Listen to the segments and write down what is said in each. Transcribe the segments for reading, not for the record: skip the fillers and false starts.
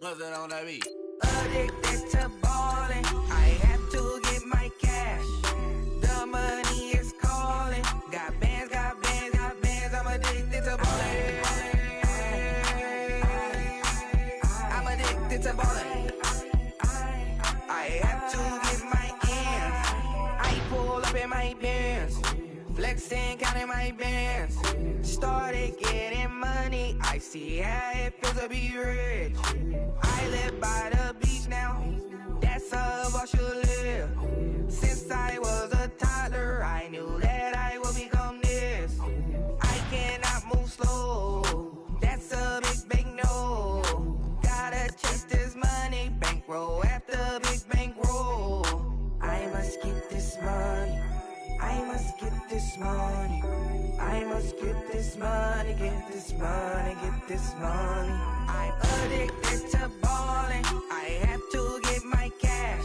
What's that on that beat? Addicted to ballin', I have to get my cash. The money is calling. Got bands, got bands, got bands. I'm addicted to ballin'. I'm addicted to ballin'. I have to get my ends. I pull up in my pants, flexing, counting my bands. Started getting money. I see how it feels to be rich. I live by the beach now. That's how I should live. Since I was a toddler, I knew that I would become this. I cannot move slow. That's a big no. Gotta chase this money, bankroll after big bankroll. I must get this money. I must get this money. I must get this money, get this money, get this money. I'm addicted to ballin'. I have to get my cash.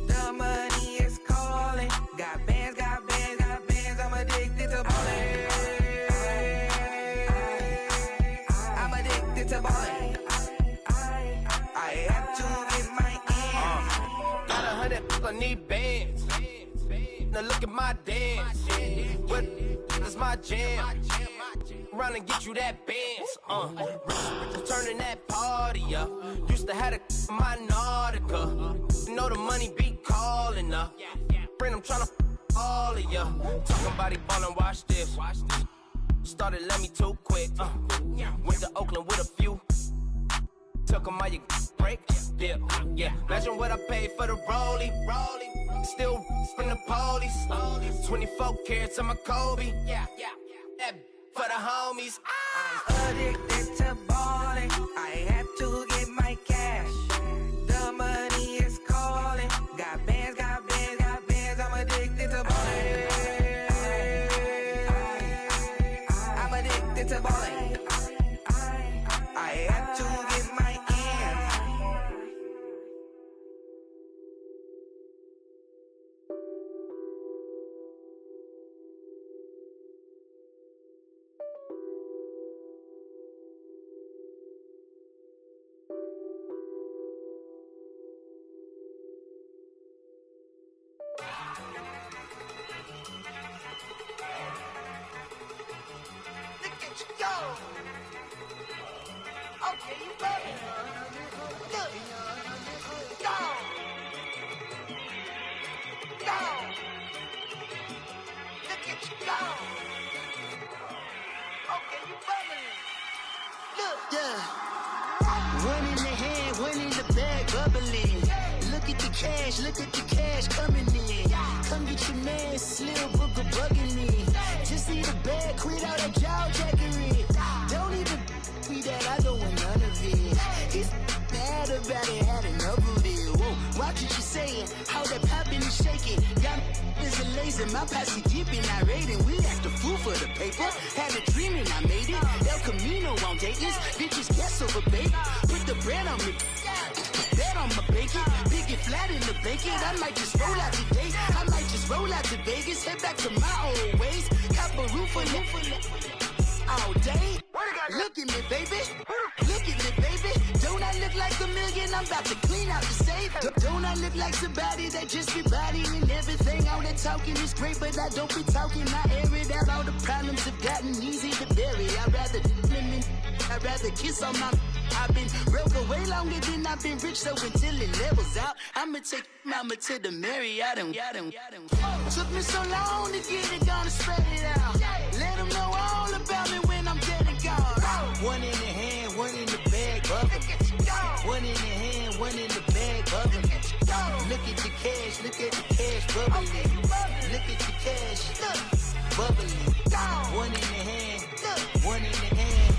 The money is calling. Got bands, got bands, got bands. I'm addicted to ballin'. I'm addicted to ballin'. I have to get my ends. Got 100, I need bands. Now look at my dance. What is my jam? Run and get you that bands. Turning that party up. Used to have a my Nautica. Know the money be calling up. Friend, I'm tryna all of ya. Talking about he ballin', watch this. Started let me too quick. Went to Oakland with a few. Took 'em all you break. Yeah. Imagine what I paid for the rollie. Still from the police. 24 carats on my Kobe. That for the homies. I'm addicted to ballin'. I have to get my cash. The money is calling. Got bands, got bands, got bands. I'm addicted to ballin'. I'm addicted to ballin'. I have to get my ends. Look at you go. Okay, you better. Look. Go. Go. Look at you go. Okay, you bubbling. Look. Yeah. One in the hand, one in the bag, bubbling. Look at the cash coming in. Come get your man, Slim Booker bugging me. Just need a bag, quit all that jaw jackery. Don't even be that, I don't want none of it. He's mad about it, had enough of it. Whoa, watch what you saying, how that poppin' and shaking. Got is a laser, my posse deep and I raiding. We act a fool for the paper, had a dream and I made it. El Camino on Dayton's, bitches guess over bait. Put the bread on me. Bet on my bacon, big and flat in the bacon. I might just roll out today. I might just roll out to Vegas, head back to my old ways. Cop a roof for all day. Look at me, baby. Look at me, baby. Don't I look like a million? I'm about to clean out the safe. Don't I look like somebody that just be bodying everything? All that talking is great, but I don't be talking. I air it out. All the problems have gotten easy to bury. I'd rather kiss on my. I've been broke way longer than I've been rich, so until it levels out, I'ma take mama to the Marriott and took me so long to get it, gonna spread it out. Let them know all about me when I'm dead and gone. One in the hand, one in the bag, bubbling. One in the hand, one in the bag, bubbling. Look at the cash, bubbling. Look at the cash, bubbling. One in the hand, one in the hand,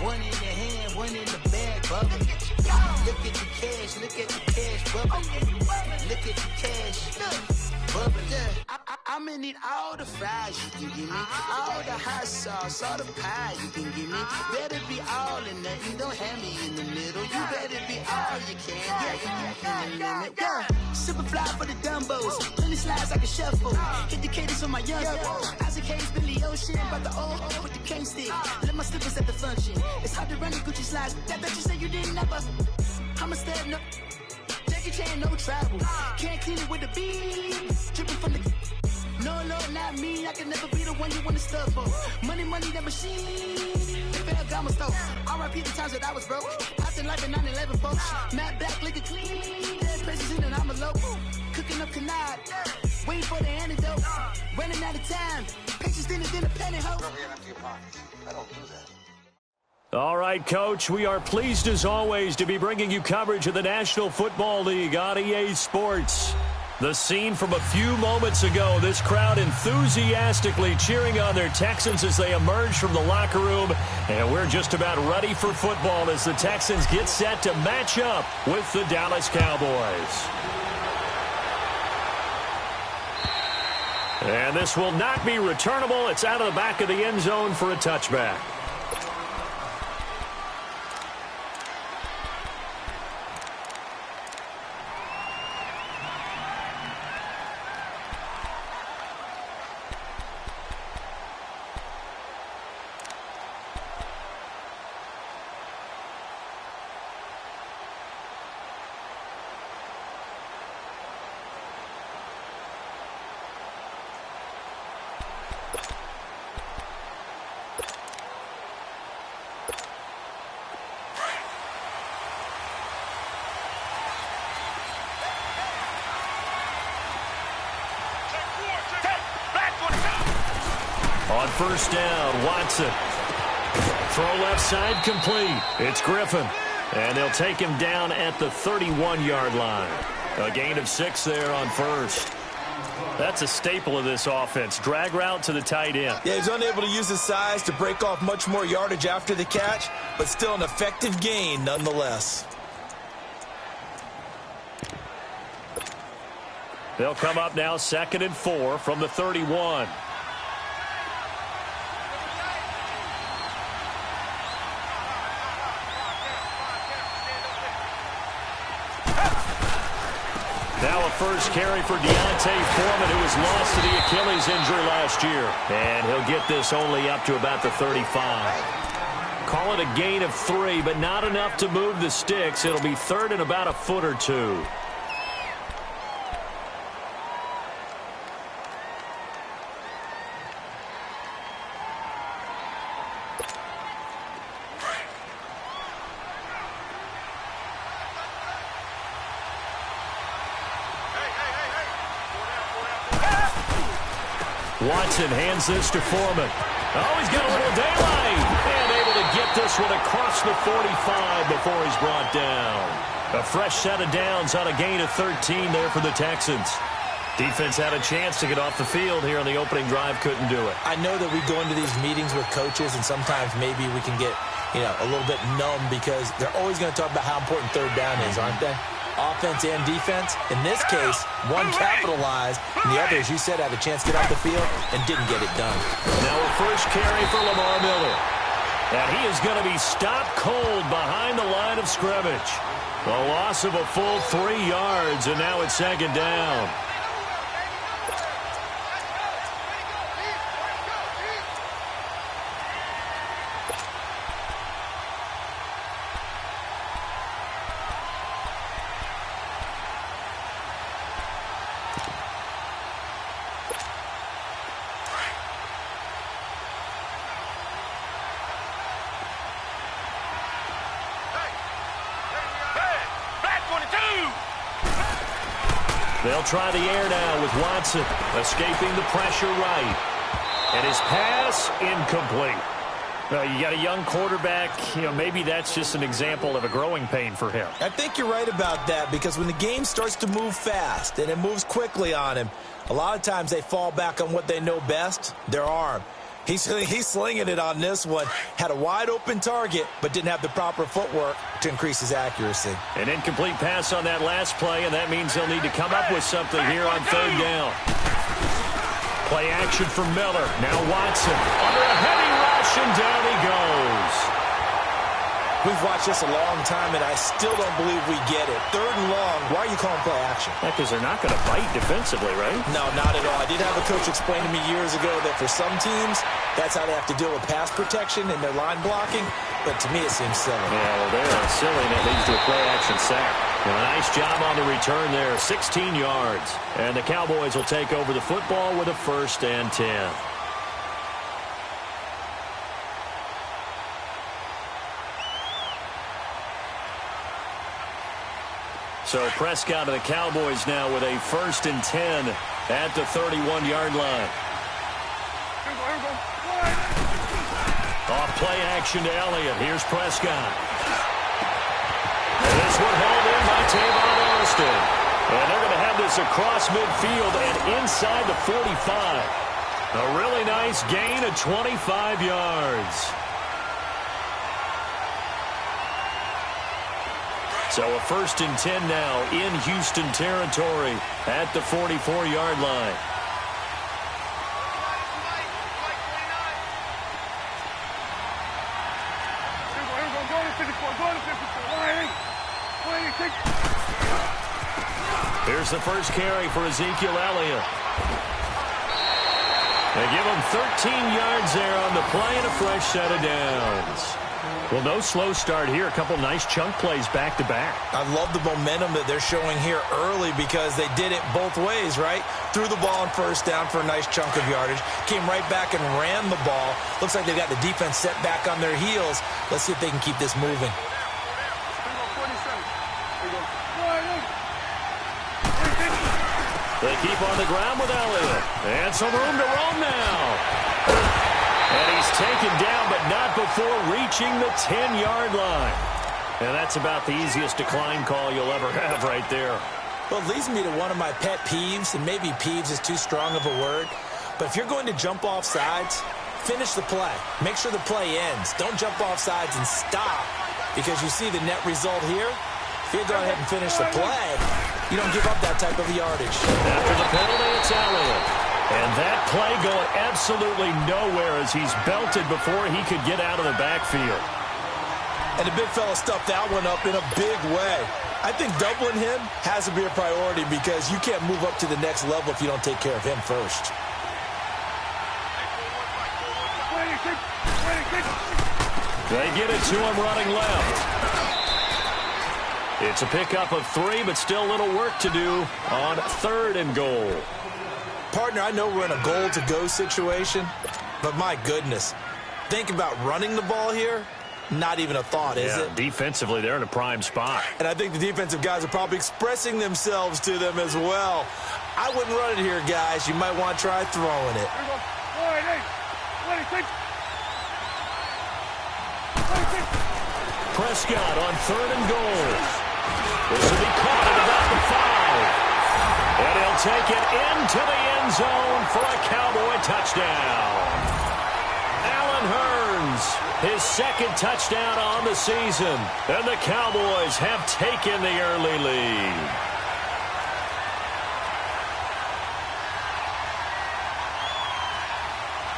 one in the hand, one in the bag, bubbling. Look at the cash, bubbling. Look at the cash, bubbling. I'ma need all the fries you can give me, all the hot sauce, all the pie you can give me. Better be all or nothing, don't have me in the middle. You better be all you can. Yeah. Super fly for the Dumbos, plenty slides like a shuffle. Hit the cadence on my young Isaac Hayes, Billy Ocean, but the old with the cane stick. Let my slippers at the function. It's hard to run the Gucci slides. That bet you say you didn't never. got no Jackie Chan, no travel. Can't clean it with the beat. Dripping from the. No, Lord, not me. I can never be the one you want to stuff for. Money, that machine. They fell down my stove. R.I.P. the times that I was broke. Acting like a 9/11 folks. Matt back, liquor clean. Dead places in and I'm a local. Cooking up canard. Waiting for the antidote. Running out of time. Pictures in a penny hoe. I don't do that. All right, Coach, we are pleased as always to be bringing you coverage of the National Football League on EA Sports. The scene from a few moments ago, this crowd enthusiastically cheering on their Texans as they emerge from the locker room. And we're just about ready for football as the Texans get set to match up with the Dallas Cowboys. And this will not be returnable. It's out of the back of the end zone for a touchback. On first down, Watson. Throw left side complete. It's Griffin. And they'll take him down at the 31-yard line. A gain of 6 there on first. That's a staple of this offense. Drag route to the tight end. Yeah, he's unable to use his size to break off much more yardage after the catch, but still an effective gain nonetheless. They'll come up now 2nd and 4 from the 31. Now a first carry for Deontay Foreman, who was lost to the Achilles injury last year. And he'll get this only up to about the 35. Call it a gain of 3, but not enough to move the sticks. It'll be 3rd and about a foot or 2. Watson hands this to Foreman. Oh, he's got a little daylight. And able to get this one across the 45 before he's brought down. A fresh set of downs on a gain of 13 there for the Texans. Defense had a chance to get off the field here on the opening drive. Couldn't do it. I know that we go into these meetings with coaches, and sometimes maybe we can get, a little bit numb because they're always going to talk about how important third down is, aren't they? Offense and defense. In this case, one capitalized, and the other, as you said, had a chance to get off the field and didn't get it done. Now a first carry for Lamar Miller. And he is going to be stopped cold behind the line of scrimmage. A loss of a full 3 yards, and now it's 2nd down. They'll try the air now with Watson, escaping the pressure right. And his pass incomplete. You got a young quarterback, maybe that's just an example of a growing pain for him. I think you're right about that, because when the game starts to move fast and it moves quickly on him, a lot of times they fall back on what they know best, their arm. He's slinging it on this one. Had a wide-open target, but didn't have the proper footwork to increase his accuracy. An incomplete pass on that last play, and that means they'll need to come up with something here on 3rd down. Play action for Miller. Now Watson under a heavy rush, and down he goes. We've watched this a long time, and I still don't believe we get it. 3rd and long, why are you calling play action? Because they're not going to bite defensively, right? No, not at all. I did have a coach explain to me years ago that for some teams, that's how they have to deal with pass protection and their line blocking. But to me, it seems silly. Yeah, well, they're silly, and it leads to a play action sack. And a nice job on the return there, 16 yards. And the Cowboys will take over the football with a 1st and 10. So Prescott of the Cowboys now with a 1st and 10 at the 31-yard line. Off play action to Elliott. Here's Prescott. And this one held in by Tavon Austin. And they're going to have this across midfield and inside the 45. A really nice gain of 25 yards. So a 1st and 10 now in Houston territory at the 44-yard line. Here's the first carry for Ezekiel Elliott. They give him 13 yards there on the play and a fresh set of downs. Well, no slow start here. A couple nice chunk plays back-to-back. I love the momentum that they're showing here early because they did it both ways, right? Threw the ball on 1st down for a nice chunk of yardage. Came right back and ran the ball. Looks like they've got the defense set back on their heels. Let's see if they can keep this moving. They keep on the ground with Elliott. And some room to roam now. And he's taken down, but not before reaching the 10-yard line. And that's about the easiest decline call you'll ever have right there. Well, it leads me to one of my pet peeves, and maybe peeves is too strong of a word. But if you're going to jump off sides, finish the play. Make sure the play ends. Don't jump off sides and stop, because you see the net result here. If you go ahead and finish the play, you don't give up that type of yardage. After the penalty, it's Elliott. And that play going absolutely nowhere as he's belted before he could get out of the backfield. And the big fella stuffed that one up in a big way. I think doubling him has to be a priority because you can't move up to the next level if you don't take care of him first. They get it to him running left. It's a pickup of 3, but still a little work to do on 3rd and goal. Partner, I know we're in a goal-to-go situation, but my goodness, think about running the ball here. Not even a thought, is it? Defensively, they're in a prime spot. And I think the defensive guys are probably expressing themselves to them as well. I wouldn't run it here, guys. You might want to try throwing it. Prescott on 3rd and goal. This will be caught at about the 5. And he'll take it into the end zone for a Cowboy touchdown. Allen Hurns, his 2nd touchdown on the season. And the Cowboys have taken the early lead.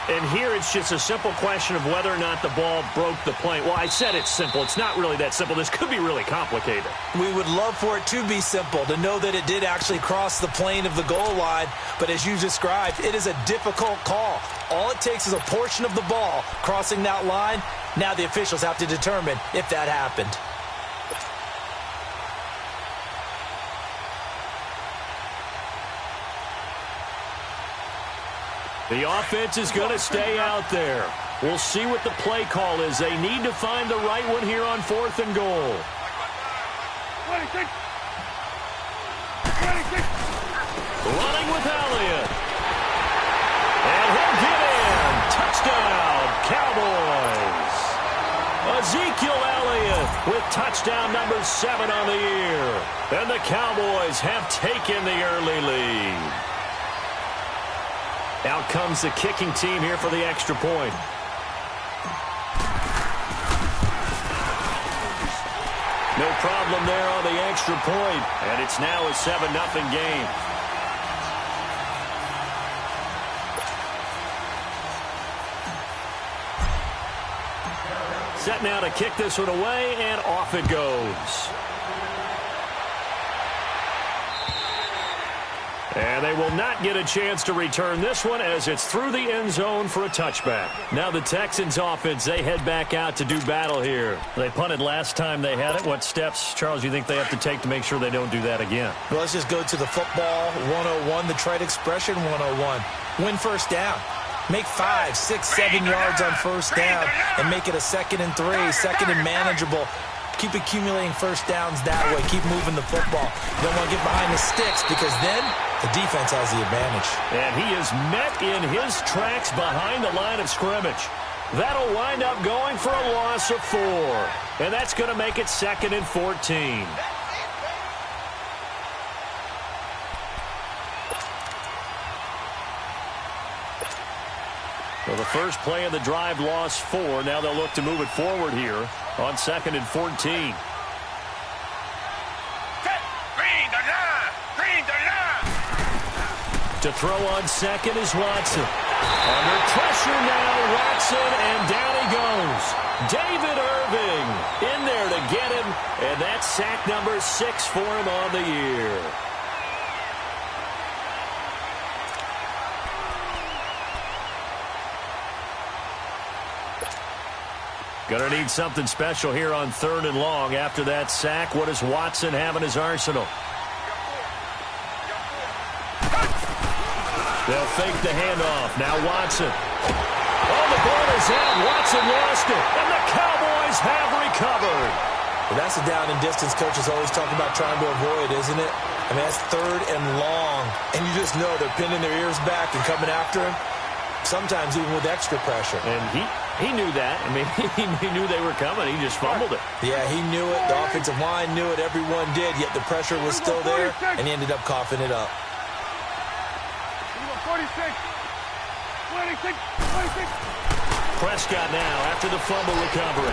And here it's just a simple question of whether or not the ball broke the plane. Well, I said it's simple. It's not really that simple. This could be really complicated. We would love for it to be simple, to know that it did actually cross the plane of the goal line. But as you described, it is a difficult call. All it takes is a portion of the ball crossing that line. Now the officials have to determine if that happened. The offense is going to stay out there. We'll see what the play call is. They need to find the right one here on 4th and goal. Running with Elliott. And he'll get in. Touchdown, Cowboys. Ezekiel Elliott with touchdown number 7 on the year. And the Cowboys have taken the early lead. Out comes the kicking team here for the extra point. No problem there on the extra point, and it's now a 7-0 game. Set now to kick this one away, and off it goes. And they will not get a chance to return this one as it's through the end zone for a touchback. Now the Texans offense, they head back out to do battle here. They punted last time they had it. What steps, Charles, do you think they have to take to make sure they don't do that again? Well, let's just go to the football 101, the trade expression 101. Win first down. Make 5, 6, 7 yards on first down and make it a 2nd and 3, 2nd and manageable. Keep accumulating first downs that way. Keep moving the football. You don't want to get behind the sticks because then the defense has the advantage. And he is met in his tracks behind the line of scrimmage. That'll wind up going for a loss of 4. And that's going to make it 2nd and 14. Well, the first play of the drive lost 4. Now they'll look to move it forward here on 2nd and 14. To throw on second is Watson. Under pressure now, Watson, and down he goes. David Irving in there to get him, and that's sack number 6 for him on the year. Gonna need something special here on 3rd and long. After that sack, what does Watson have in his arsenal? They'll fake the handoff. Now Watson. Oh, the ball is out. Watson lost it. And the Cowboys have recovered. Well, that's a down and distance coaches always talk about trying to avoid, isn't it? I mean, that's 3rd and long. And you just know they're pinning their ears back and coming after him. Sometimes even with extra pressure. And he knew that. I mean, he knew they were coming. He just fumbled it. Yeah, he knew it. The offensive line knew it. Everyone did. Yet the pressure was still there. And he ended up coughing it up. 26. Prescott now after the fumble recovery.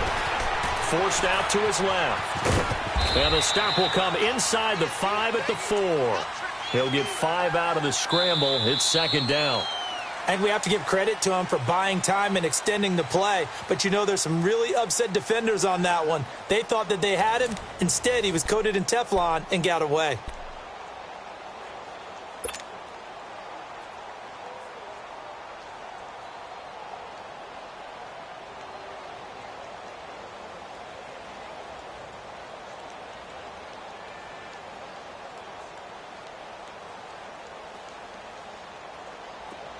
Forced out to his left. And the stop will come inside the 5 at the 4. He'll get 5 out of the scramble. It's 2nd down. And we have to give credit to him for buying time and extending the play. But you know there's some really upset defenders on that one. They thought that they had him. Instead, he was coated in Teflon and got away.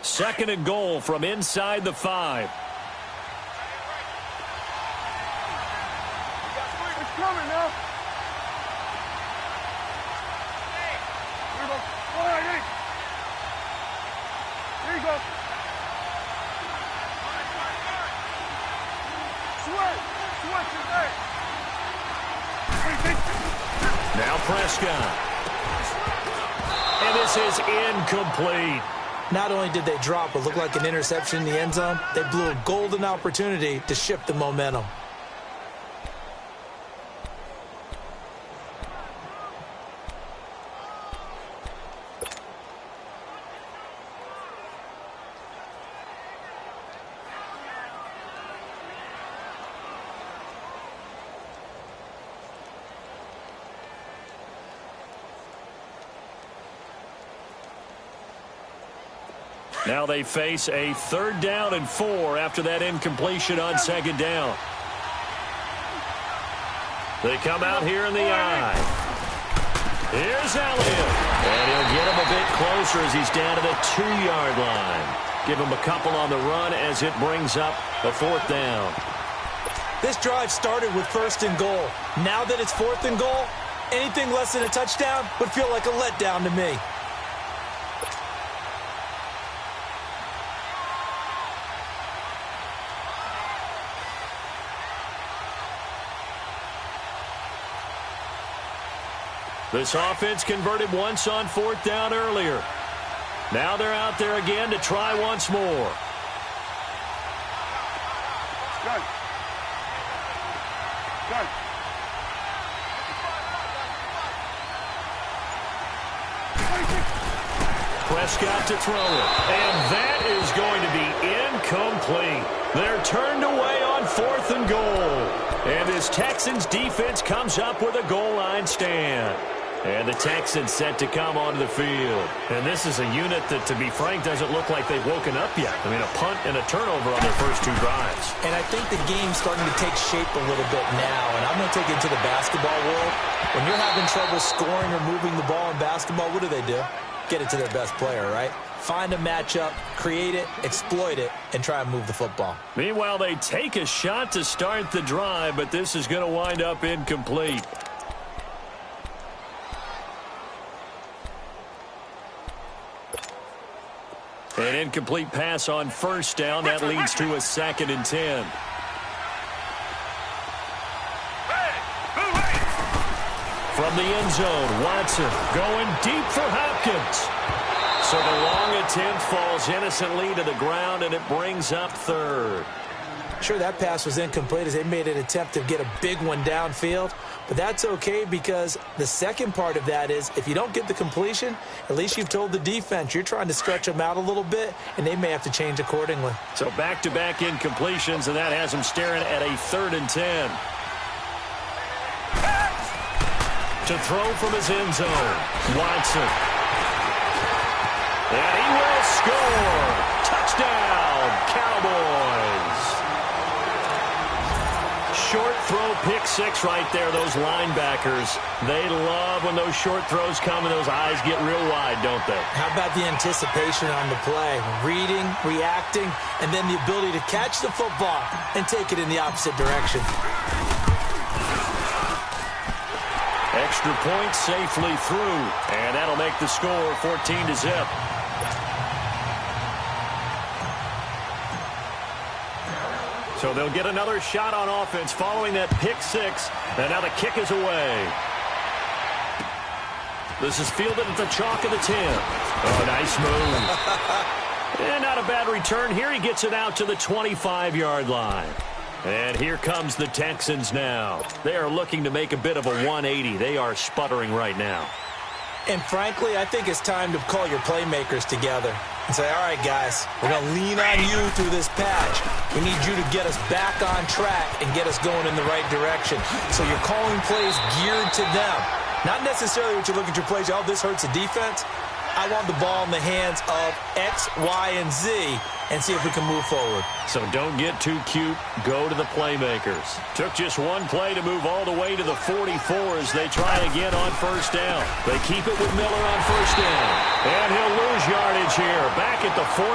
Second and goal from inside the 5. It's coming now. Here you go. All right, hey. Here you go. Switch your leg. Now Prescott. And this is incomplete. Not only did they drop what looked like an interception in the end zone, they blew a golden opportunity to shift the momentum. Now they face a 3rd down and 4 after that incompletion on 2nd down. They come out here in the eye. Here's Elliott. And he'll get him a bit closer as he's down to the 2-yard line. Give him a couple on the run as it brings up a 4th down. This drive started with 1st and goal. Now that it's 4th and goal, anything less than a touchdown would feel like a letdown to me. This offense converted once on 4th down earlier. Now they're out there again to try once more. Good. Good. Prescott to throw it. And that is going to be incomplete. They're turned away on 4th and goal. And this Texans defense comes up with a goal line stand. And the Texans set to come onto the field. And this is a unit that, to be frank, doesn't look like they've woken up yet. I mean, a punt and a turnover on their first 2 drives. And I think the game's starting to take shape a little bit now. And I'm going to take it to the basketball world. When you're having trouble scoring or moving the ball in basketball, what do? Get it to their best player, right? Find a matchup, create it, exploit it, and try and move the football. Meanwhile, they take a shot to start the drive, but this is going to wind up incomplete. An incomplete pass on first down. That leads to a 2nd and 10. From the end zone, Watson going deep for Hopkins. So the long attempt falls innocently to the ground, and it brings up 3rd. Sure, that pass was incomplete as they made an attempt to get a big one downfield. But that's okay because the second part of that is if you don't get the completion, at least you've told the defense you're trying to stretch them out a little bit, and they may have to change accordingly. So back-to-back incompletions, and that has them staring at a 3rd and 10. To throw from his end zone, Watson. And he will score. Touchdown, Cowboys. Short throw, pick 6 right there. Those linebackers, they love when those short throws come and those eyes get real wide, don't they? How about the anticipation on the play? Reading, reacting, and then the ability to catch the football and take it in the opposite direction. Extra point safely through, and that'll make the score 14-0. So they'll get another shot on offense following that pick 6, and now the kick is away. This is fielded at the chalk of the 10. Oh, nice move. And not a bad return here. He gets it out to the 25-yard line. And here comes the Texans now. They are looking to make a bit of a 180. They are sputtering right now. And frankly, I think it's time to call your playmakers together and say, all right, guys, we're going to lean on you through this patch. We need you to get us back on track and get us going in the right direction. So you're calling plays geared to them. Not necessarily what you look at your plays, oh, this hurts the defense. I want the ball in the hands of X, Y, and Z and see if we can move forward. So don't get too cute. Go to the playmakers. Took just one play to move all the way to the 44 as they try again on first down. They keep it with Miller on first down. And he'll lose yardage here. Back at the 41.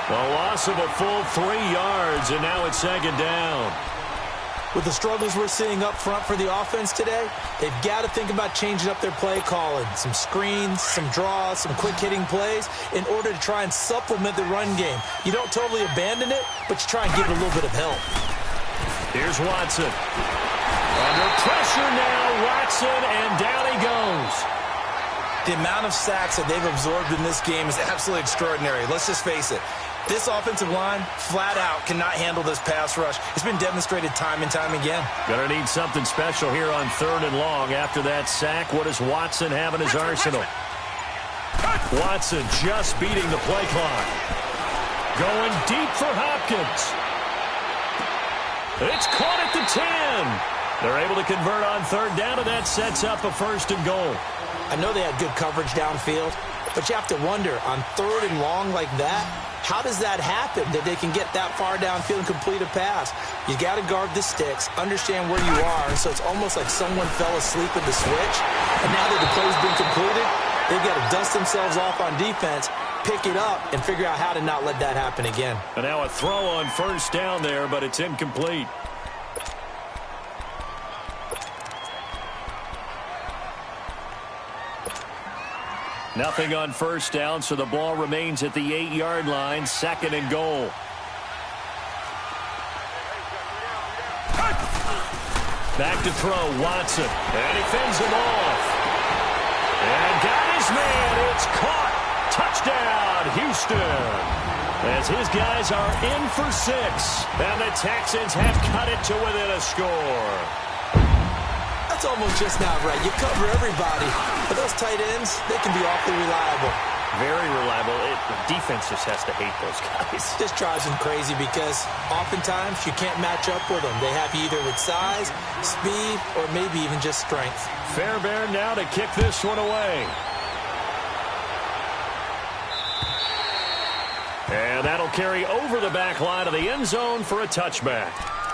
A loss of a full 3 yards, and now it's 2nd down. With the struggles we're seeing up front for the offense today, they've got to think about changing up their play calling. Some screens, some draws, some quick-hitting plays in order to try and supplement the run game. You don't totally abandon it, but you try and give it a little bit of help. Here's Watson. Under pressure now, Watson, and down he goes. The amount of sacks that they've absorbed in this game is absolutely extraordinary. Let's just face it. This offensive line, flat out, cannot handle this pass rush. It's been demonstrated time and time again. Gonna need something special here on 3rd and long. After that sack, what does Watson have in his arsenal? Watson just beating the play clock. Going deep for Hopkins. It's caught at the 10. They're able to convert on 3rd down, and that sets up a 1st and goal. I know they had good coverage downfield, but you have to wonder, on 3rd and long like that, how does that happen, that they can get that far downfield and complete a pass? You got to guard the sticks, understand where you are, so it's almost like someone fell asleep at the switch, and now that the play's been completed, they've got to dust themselves off on defense, pick it up, and figure out how to not let that happen again. And now a throw on first down there, but it's incomplete. Nothing on first down, so the ball remains at the 8-yard line, 2nd and goal. Back to throw, Watson, and he fends him off. And got his man, it's caught. Touchdown, Houston. As his guys are in for 6, and the Texans have cut it to within a score. That's almost just not right. You cover everybody, but those tight ends, they can be awfully reliable. Very reliable. The defense just has to hate those guys. Just drives them crazy because oftentimes you can't match up with them. They have you either with size, speed, or maybe even just strength. Fairbairn now to kick this one away. And that'll carry over the back line of the end zone for a touchback.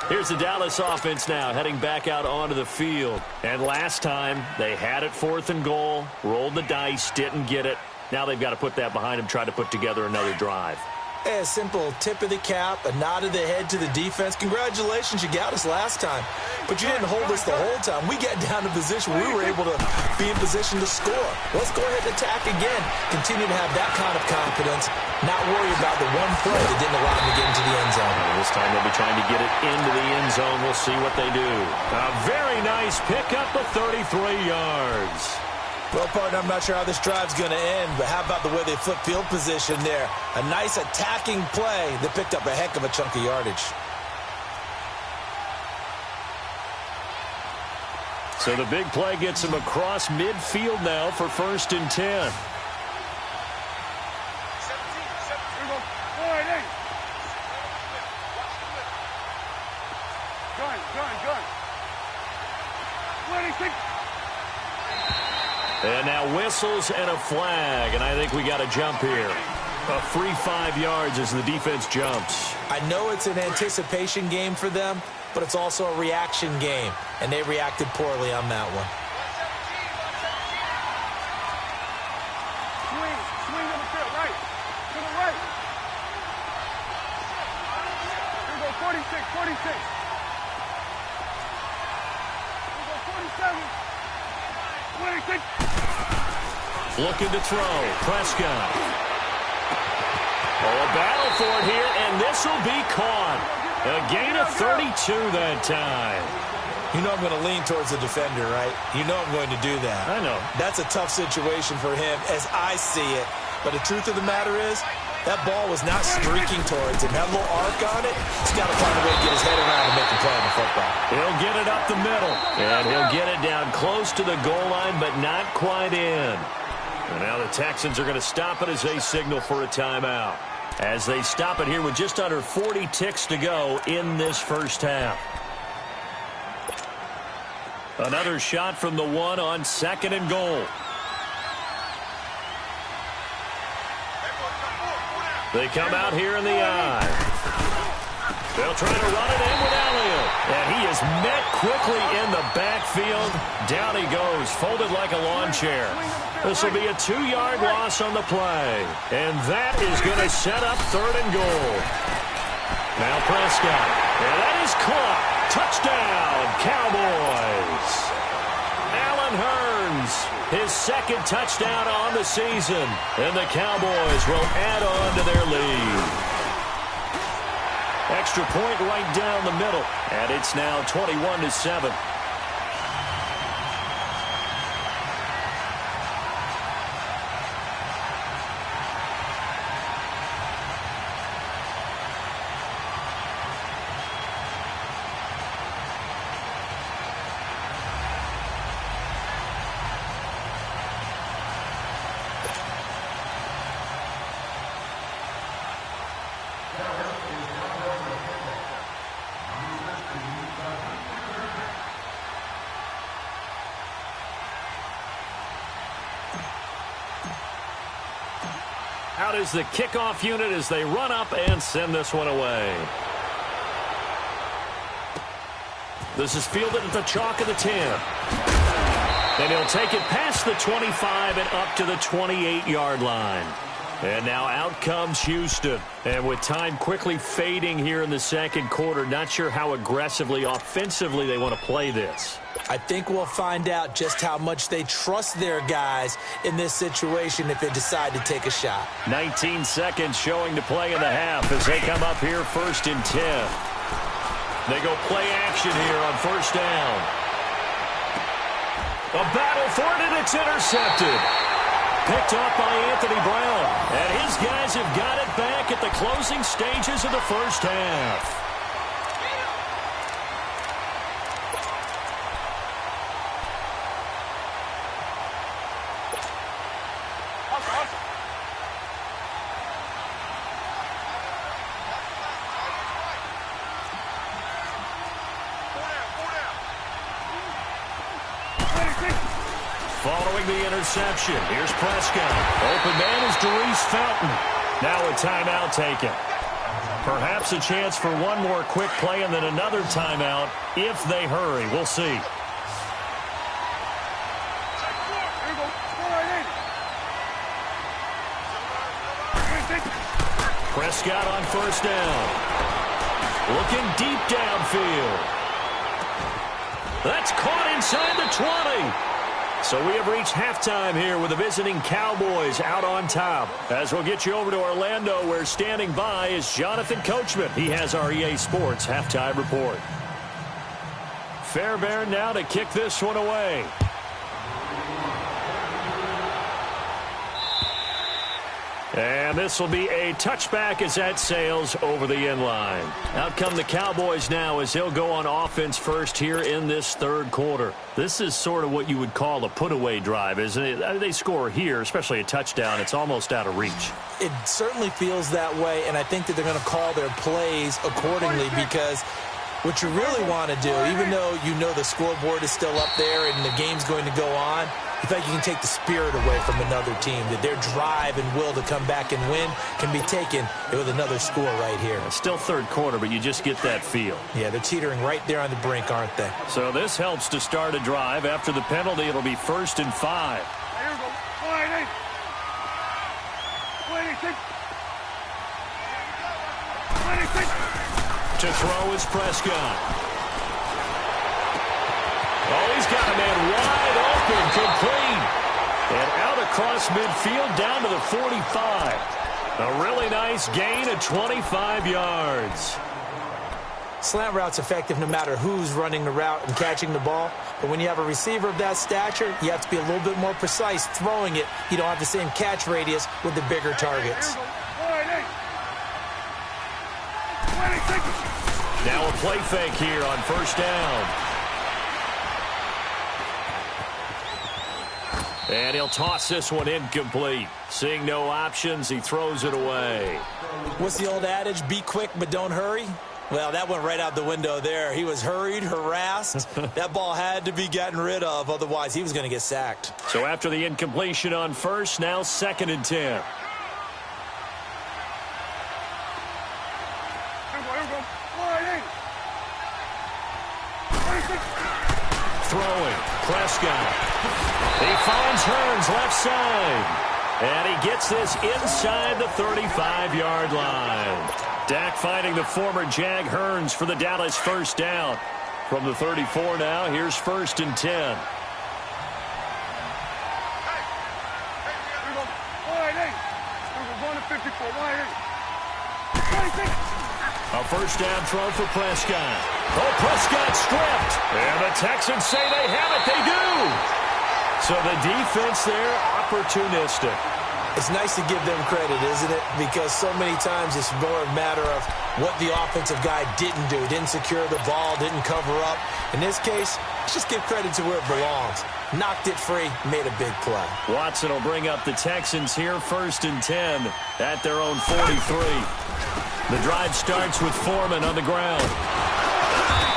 Here's the Dallas offense now heading back out onto the field. And last time they had it 4th and goal, rolled the dice, didn't get it. Now they've got to put that behind them, try to put together another drive. A simple tip of the cap, a nod of the head to the defense. Congratulations, you got us last time. But you didn't hold us the whole time. We got down to position where we were able to be in position to score. Let's go ahead and attack again. Continue to have that kind of confidence, not worry about the one play that didn't allow them to get into the end zone. This time they'll be trying to get it into the end zone. We'll see what they do. A very nice pickup of 33 yards. Well, partner, I'm not sure how this drive's going to end, but how about the way they flip field position there? A nice attacking play that picked up a heck of a chunk of yardage. So the big play gets him across midfield now for 1st and 10. 17. Here we go. 4-8. Gun. 26. And now whistles and a flag, and I think we got a jump here. A free 5 yards as the defense jumps. I know it's an anticipation game for them, but it's also a reaction game, and they reacted poorly on that one. Swing on the field, right. To the right. Here we go, 46. Here we go, 47. 26. Looking to throw. Prescott. Oh, a battle for it here, and this will be caught. A gain of 32 that time. You know I'm going to lean towards the defender, right? You know I'm going to do that. I know. That's a tough situation for him as I see it. But the truth of the matter is, that ball was not streaking towards him. Had a little arc on it. He's got to find a way to get his head around and make a play on the football. He'll get it up the middle, and he'll get it down close to the goal line, but not quite in. And now the Texans are going to stop it as they signal for a timeout. As they stop it here with just under 40 ticks to go in this first half. Another shot from the 1 on 2nd and goal. They come out here in the eye. They'll try to run it in with Elliott. And he is met quickly in the backfield. Down he goes, folded like a lawn chair. This will be a 2-yard loss on the play. And that is going to set up 3rd and goal. Now Prescott. And that is caught. Touchdown, Cowboys. Allen Hurns, his 2nd touchdown on the season. And the Cowboys will add on to their lead. Extra point right down the middle. And it's now 21-7. Out is the kickoff unit as they run up and send this one away. This is fielded at the chalk of the 10. And he'll take it past the 25 and up to the 28-yard line. And now out comes Houston. And with time quickly fading here in the 2nd quarter, not sure how aggressively, offensively they want to play this. I think we'll find out just how much they trust their guys in this situation if they decide to take a shot. 19 seconds showing to play in the half as they come up here 1st and 10. They go play action here on 1st down. A battle for it, and it's intercepted. Picked off by Anthony Brown. And his guys have got it back at the closing stages of the first half. Following the interception, here's Prescott. Open man is Darius Fountain. Now a timeout taken. Perhaps a chance for one more quick play and then another timeout if they hurry. We'll see. Prescott on first down. Looking deep downfield. That's caught inside the 20. So we have reached halftime here with the visiting Cowboys out on top. As we'll get you over to Orlando, where standing by is Jonathan Coachman. He has our EA Sports halftime report. Fairbairn now to kick this one away. And this will be a touchback as that sails over the end line. Out come the Cowboys now as they'll go on offense first here in this third quarter. This is sort of what you would call a put-away drive, isn't it? They score here, especially a touchdown. It's almost out of reach. It certainly feels that way, and I think that they're going to call their plays accordingly because what you really want to do, even though you know the scoreboard is still up there and the game's going to go on, you think you can take the spirit away from another team, that their drive and will to come back and win can be taken with another score right here. It's still third quarter, but you just get that feel. Yeah, they're teetering right there on the brink, aren't they? So this helps to start a drive. After the penalty, it'll be 1st and 5. Here we go. 26. To throw is Prescott. Oh, he's got a man wide open, complete. And out across midfield down to the 45. A really nice gain of 25 yards. Slant route's effective no matter who's running the route and catching the ball. But when you have a receiver of that stature, you have to be a little bit more precise throwing it. You don't have the same catch radius with the bigger targets. Now a play fake here on first down. And he'll toss this one incomplete. Seeing no options, he throws it away. What's the old adage? Be quick, but don't hurry. Well, that went right out the window there. He was hurried, harassed. That ball had to be gotten rid of, otherwise he was going to get sacked. So after the incompletion on first, now 2nd and 10. Throwing, Prescott. He finds Hearns left side. And he gets this inside the 35-yard line. Dak finding the former Jag Hearns for the Dallas first down. From the 34 now, here's 1st and 10. A first down throw for Prescott. Oh, Prescott stripped. And the Texans say they have it. They do. So the defense there, opportunistic. It's nice to give them credit, isn't it? Because so many times it's more a matter of what the offensive guy didn't do. Didn't secure the ball, didn't cover up. In this case, let's just give credit to where it belongs. Knocked it free, made a big play. Watson will bring up the Texans here, 1st and 10 at their own 43. The drive starts with Foreman on the ground.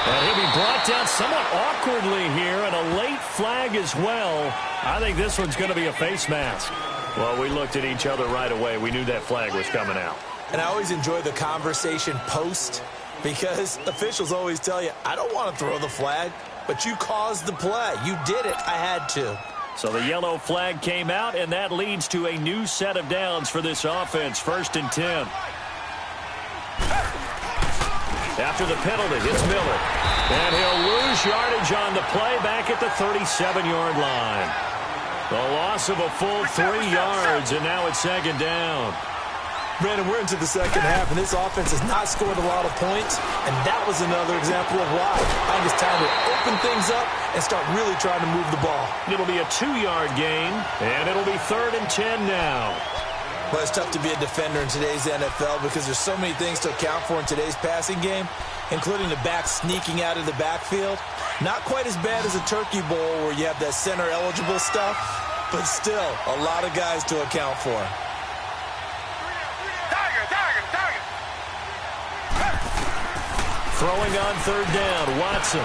And he'll be brought down somewhat awkwardly here, and a late flag as well. I think this one's going to be a face mask. Well, we looked at each other right away. We knew that flag was coming out. And I always enjoy the conversation post, because officials always tell you, I don't want to throw the flag, but you caused the play. You did it. I had to. So the yellow flag came out, and that leads to a new set of downs for this offense, 1st and 10. After the penalty, it's Miller. And he'll lose yardage on the play back at the 37-yard line. The loss of a full 3 yards, and now it's 2nd down. Brandon, we're into the second half, and this offense has not scored a lot of points, and that was another example of why. I think it's time to open things up and start really trying to move the ball. It'll be a 2-yard gain, and it'll be 3rd and 10 now. Well, it's tough to be a defender in today's NFL because there's so many things to account for in today's passing game, including the back sneaking out of the backfield. Not quite as bad as a turkey bowl where you have that center-eligible stuff, but still a lot of guys to account for. Throwing on 3rd down, Watson.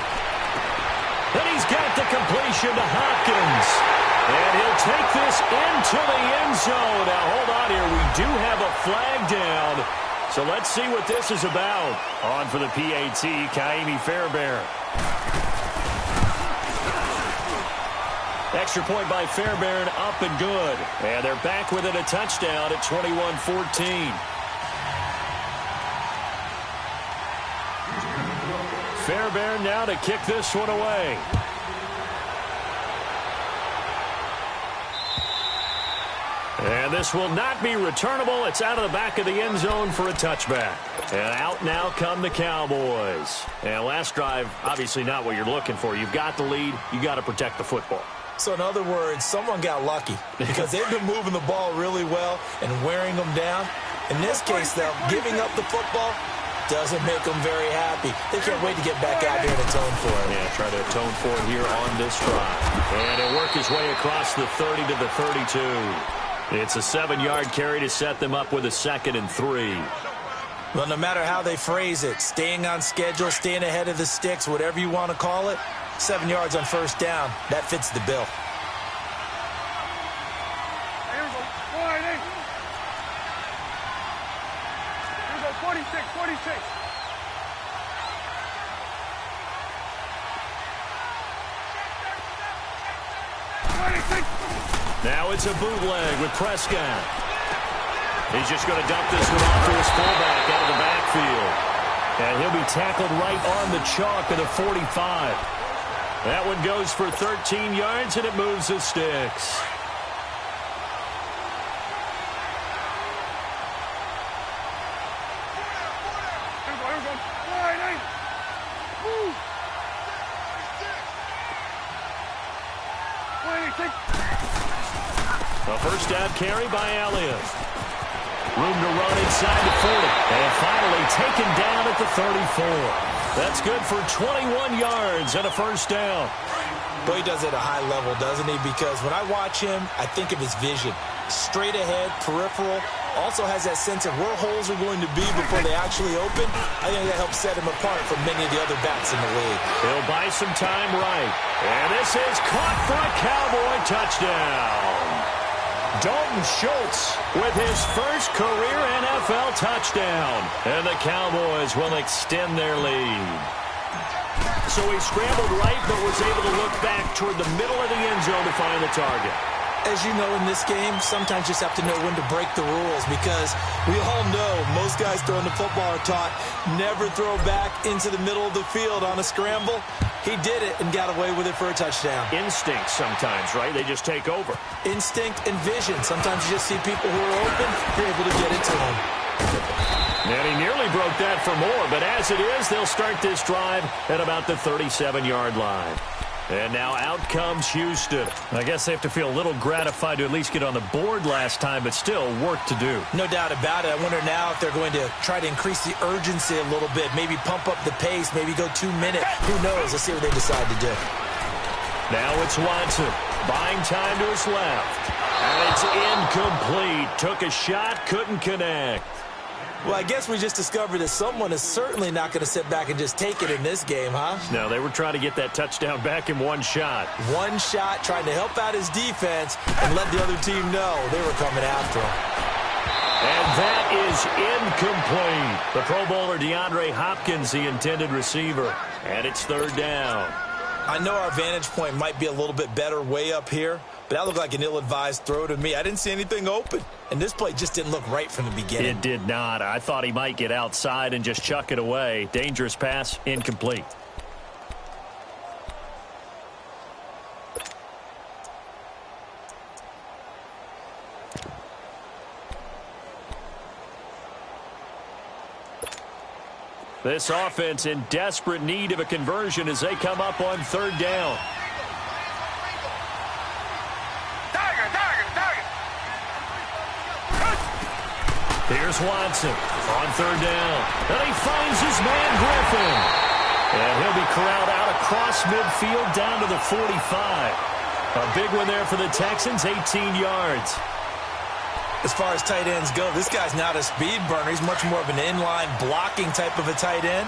And he's got the completion to Hopkins. into the end zone. Now, hold on here. We do have a flag down. So let's see what this is about. On for the PAT, Kaimi Fairbairn. Extra point by Fairbairn, up and good. And they're back within a touchdown at 21-14. Fairbairn now to kick this one away. And this will not be returnable. It's out of the back of the end zone for a touchback. And out now come the Cowboys. And last drive, obviously not what you're looking for. You've got the lead. You got to protect the football. So in other words, someone got lucky because they've been moving the ball really well and wearing them down. In this case, though, giving up the football doesn't make them very happy. They can't wait to get back out there and atone for it. Yeah, try to atone for it here on this drive. And he'll work his way across the 30 to the 32. It's a 7-yard carry to set them up with a 2nd and 3. Well, no matter how they phrase it, staying on schedule, staying ahead of the sticks, whatever you want to call it, 7 yards on first down, that fits the bill. Here we go. 46, 46. Now it's a bootleg with Prescott. He's just going to dump this one off to his fullback out of the backfield. And he'll be tackled right on the chalk of the 45. That one goes for 13 yards, and it moves the sticks. A first down carry by Elliott. Room to run inside the 40. And finally taken down at the 34. That's good for 21 yards and a first down. Boy, he does it at a high level, doesn't he? Because when I watch him, I think of his vision. Straight ahead, peripheral. Also has that sense of where holes are going to be before they actually open. I think that helps set him apart from many of the other backs in the league. He'll buy some time right. And this is caught for a Cowboy touchdown. Dalton Schultz with his first career NFL touchdown. And the Cowboys will extend their lead. So he scrambled right, but was able to look back toward the middle of the end zone to find the target. As you know, in this game, sometimes you just have to know when to break the rules because we all know most guys throwing the football are taught never throw back into the middle of the field on a scramble. He did it and got away with it for a touchdown. Instinct sometimes, right? They just take over. Instinct and vision. Sometimes you just see people who are open, you're able to get it to them. And he nearly broke that for more, but as it is, they'll start this drive at about the 37-yard line. And now out comes Houston. I guess they have to feel a little gratified to at least get on the board last time, but still work to do. No doubt about it. I wonder now if they're going to try to increase the urgency a little bit, maybe pump up the pace, maybe go 2 minutes. Who knows? Let's see what they decide to do. Now it's Watson, buying time to his left. And it's incomplete. Took a shot, couldn't connect. Well, I guess we just discovered that someone is certainly not going to sit back and just take it in this game, huh? No, they were trying to get that touchdown back in one shot. One shot, trying to help out his defense and let the other team know they were coming after him. And that is incomplete. The Pro Bowler DeAndre Hopkins, the intended receiver. And it's third down. I know our vantage point might be a little bit better way up here, but that looked like an ill-advised throw to me. I didn't see anything open, and this play just didn't look right from the beginning. It did not. I thought he might get outside and just chuck it away. Dangerous pass, incomplete. This offense in desperate need of a conversion as they come up on third down. Here's Watson on third down. And he finds his man Griffin. And he'll be corralled out across midfield down to the 45. A big one there for the Texans, 18 yards. As far as tight ends go, this guy's not a speed burner. He's much more of an inline blocking type of a tight end.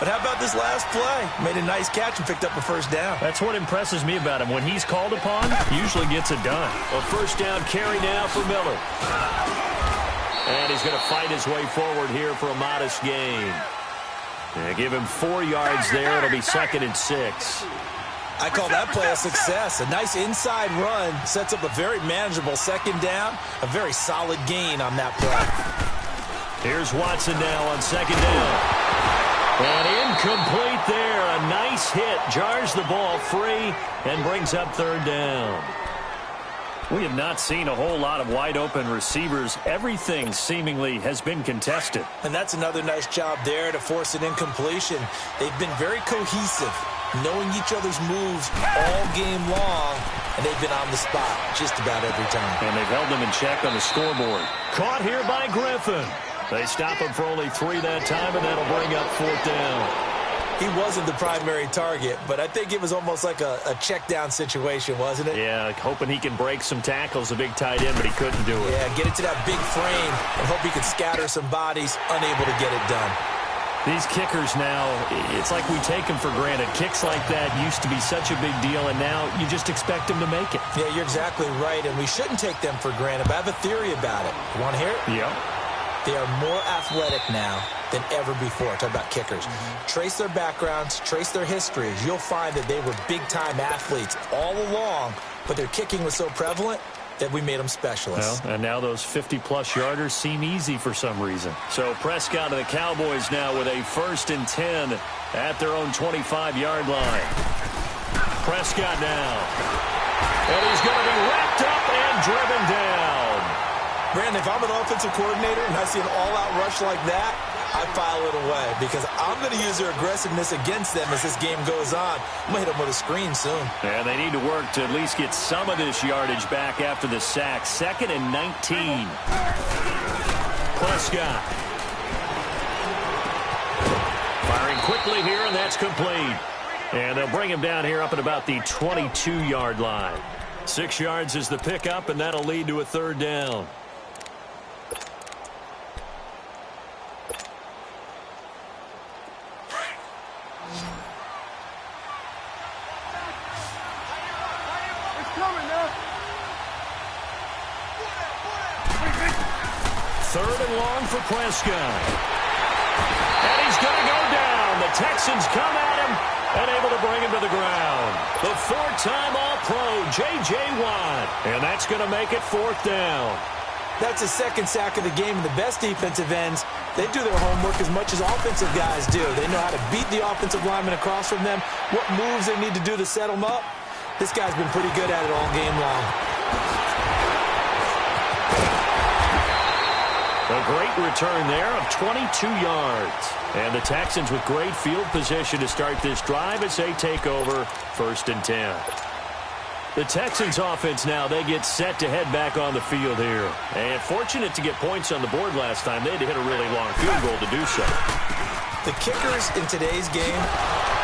But how about this last play? Made a nice catch and picked up a first down. That's what impresses me about him. When he's called upon, usually gets it done. A first down carry now for Miller. And he's going to fight his way forward here for a modest gain. And give him 4 yards there. It'll be 2nd and 6. I call that play a success. A nice inside run sets up a very manageable second down. A very solid gain on that play. Here's Watson now on 2nd down. And incomplete there. A nice hit. Jars the ball free and brings up 3rd down. We have not seen a whole lot of wide-open receivers. Everything seemingly has been contested. And that's another nice job there to force an incompletion. They've been very cohesive, knowing each other's moves all game long, and they've been on the spot just about every time. And they've held them in check on the scoreboard. Caught here by Griffin. They stop him for only 3 that time, and that'll bring up 4th down. He wasn't the primary target, but I think it was almost like a check down situation, wasn't it? Yeah, hoping he can break some tackles, a big tight end, but he couldn't do it. Yeah, get it to that big frame and hope he can scatter some bodies, unable to get it done. These kickers now, it's like we take them for granted. Kicks like that used to be such a big deal, and now you just expect them to make it. Yeah, you're exactly right, and we shouldn't take them for granted, but I have a theory about it. You want to hear it? Yeah. They are more athletic now than ever before. Talk about kickers. Trace their backgrounds, trace their histories. You'll find that they were big-time athletes all along, but their kicking was so prevalent that we made them specialists. Well, and now those 50-plus yarders seem easy for some reason. So Prescott and the Cowboys now with a 1st and 10 at their own 25-yard line. Prescott now. And he's going to be wrapped up and driven down. Brandon, if I'm an offensive coordinator and I see an all-out rush like that, I file it away because I'm going to use their aggressiveness against them as this game goes on. I'm going to hit them with a screen soon. Yeah, they need to work to at least get some of this yardage back after the sack. 2nd and 19. Prescott. Firing quickly here, and that's complete. And they'll bring him down here up at about the 22-yard line. 6 yards is the pickup, and that'll lead to a 3rd down. Third and long for Prescott. And he's going to go down. The Texans come at him and able to bring him to the ground. The 4-time All-Pro, J.J. Watt. And that's going to make it 4th down. That's his 2nd sack of the game. And the best defensive ends, they do their homework as much as offensive guys do. They know how to beat the offensive lineman across from them, what moves they need to do to set them up. This guy's been pretty good at it all game long. A great return there of 22 yards. And the Texans with great field position to start this drive as they take over 1st and 10. The Texans offense now, they get set to head back on the field here. And fortunate to get points on the board last time. They had to hit a really long field goal to do so. The kickers in today's game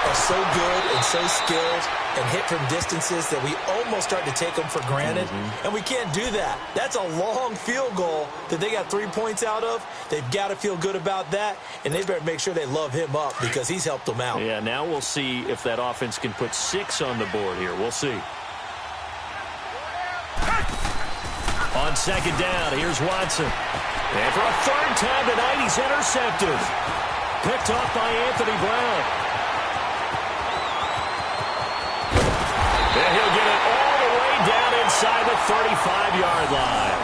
are so good and so skilled and hit from distances that we almost start to take them for granted. And we can't do that. That's a long field goal that they got 3 points out of. They've got to feel good about that, and they better make sure they love him up because he's helped them out. Yeah, now we'll see if that offense can put 6 on the board here. We'll see. On 2nd down, here's Watson. And for a 3rd time tonight, he's intercepted. Picked off by Anthony Brown. And he'll get it all the way down inside the 35-yard line.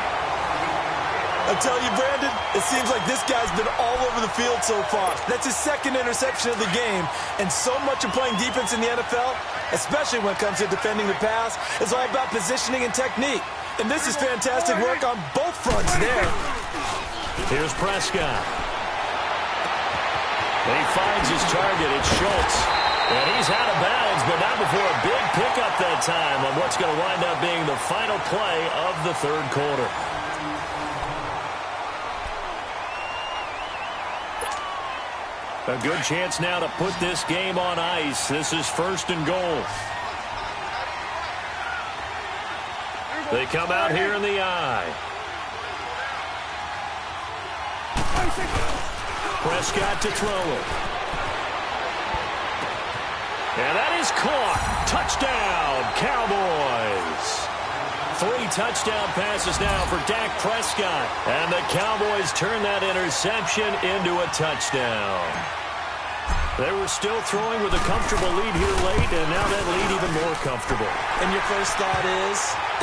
I tell you, Brandon, it seems like this guy's been all over the field so far. That's his 2nd interception of the game. And so much of playing defense in the NFL, especially when it comes to defending the pass, is all about positioning and technique. And this is fantastic work on both fronts there. Here's Prescott. And he finds his target. It's Schultz. And he's out of bounds, but not before a big pickup that time on what's going to wind up being the final play of the 3rd quarter. A good chance now to put this game on ice. This is 1st and goal. They come out here in the eye. Prescott to throw it. And that is caught. Touchdown, Cowboys. 3 touchdown passes now for Dak Prescott. And the Cowboys turn that interception into a touchdown. They were still throwing with a comfortable lead here late, and now that lead even more comfortable. And your first thought is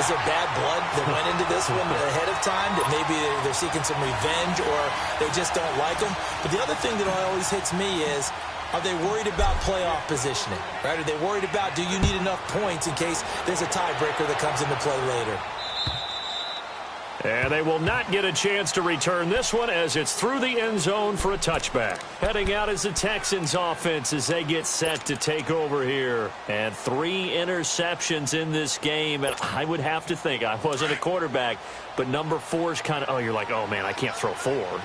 there bad blood that went into this one ahead of time, that maybe they're seeking some revenge or they just don't like them? But the other thing that always hits me is, are they worried about playoff positioning? Right? Are they worried about, do you need enough points in case there's a tiebreaker that comes into play later? And they will not get a chance to return this one as it's through the end zone for a touchback. Heading out is the Texans offense as they get set to take over here. And 3 interceptions in this game. And I would have to think, I wasn't a quarterback, but number 4 is kind of, you're like, oh, man, I can't throw 4.